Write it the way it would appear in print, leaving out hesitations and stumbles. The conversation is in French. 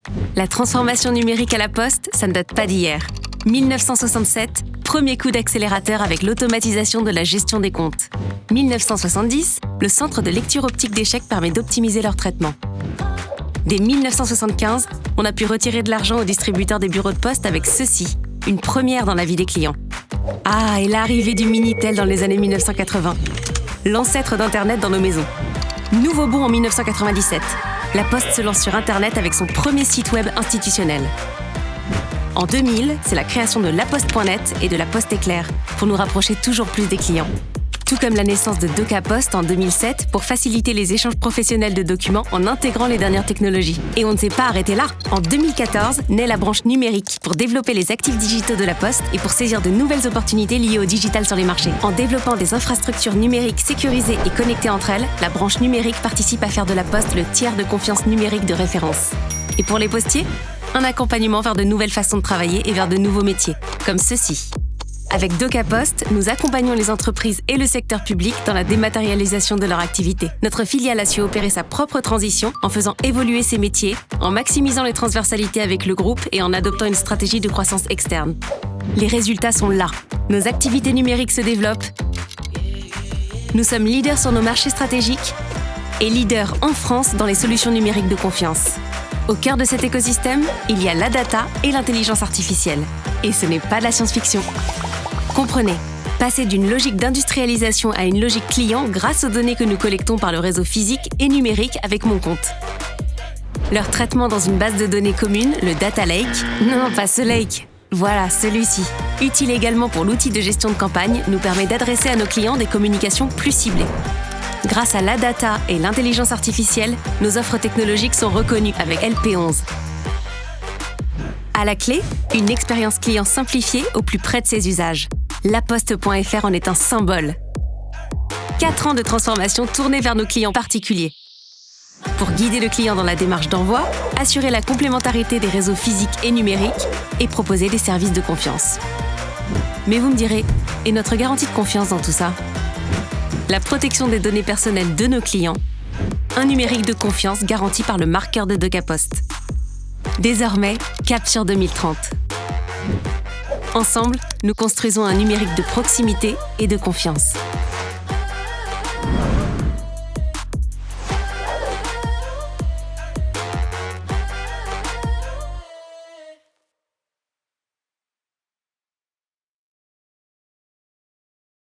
La transformation numérique à la Poste, ça ne date pas d'hier. 1967, premier coup d'accélérateur avec l'automatisation de la gestion des comptes. 1970, le centre de lecture optique des chèques permet d'optimiser leur traitement. Dès 1975, on a pu retirer de l'argent aux distributeurs des bureaux de poste avec ceci, une première dans la vie des clients. Ah, et l'arrivée du Minitel dans les années 1980, l'ancêtre d'Internet dans nos maisons. Nouveau bond en 1997, la Poste se lance sur Internet avec son premier site web institutionnel. En 2000, c'est la création de laposte.net et de la Poste Éclair, pour nous rapprocher toujours plus des clients. Tout comme la naissance de DocaPost en 2007 pour faciliter les échanges professionnels de documents en intégrant les dernières technologies. Et on ne s'est pas arrêté là. En 2014, naît la branche numérique pour développer les actifs digitaux de la Poste et pour saisir de nouvelles opportunités liées au digital sur les marchés. En développant des infrastructures numériques sécurisées et connectées entre elles, la branche numérique participe à faire de la Poste le tiers de confiance numérique de référence. Et pour les postiers, un accompagnement vers de nouvelles façons de travailler et vers de nouveaux métiers, comme ceci. Avec DocaPost, nous accompagnons les entreprises et le secteur public dans la dématérialisation de leur activité. Notre filiale a su opérer sa propre transition en faisant évoluer ses métiers, en maximisant les transversalités avec le groupe et en adoptant une stratégie de croissance externe. Les résultats sont là. Nos activités numériques se développent. Nous sommes leaders sur nos marchés stratégiques et leaders en France dans les solutions numériques de confiance. Au cœur de cet écosystème, il y a la data et l'intelligence artificielle. Et ce n'est pas de la science-fiction. Comprenez, passer d'une logique d'industrialisation à une logique client grâce aux données que nous collectons par le réseau physique et numérique avec Mon Compte. Leur traitement dans une base de données commune, le Data Lake, non pas ce lake, voilà celui-ci, utile également pour l'outil de gestion de campagne, nous permet d'adresser à nos clients des communications plus ciblées. Grâce à la data et l'intelligence artificielle, nos offres technologiques sont reconnues avec LP11. À la clé, une expérience client simplifiée au plus près de ses usages. Laposte.fr en est un symbole. 4 ans de transformation tournés vers nos clients particuliers. Pour guider le client dans la démarche d'envoi, assurer la complémentarité des réseaux physiques et numériques et proposer des services de confiance. Mais vous me direz, et notre garantie de confiance dans tout ça ? La protection des données personnelles de nos clients. Un numérique de confiance garanti par le marqueur de DocaPost. Désormais, cap sur 2030. Ensemble, nous construisons un numérique de proximité et de confiance.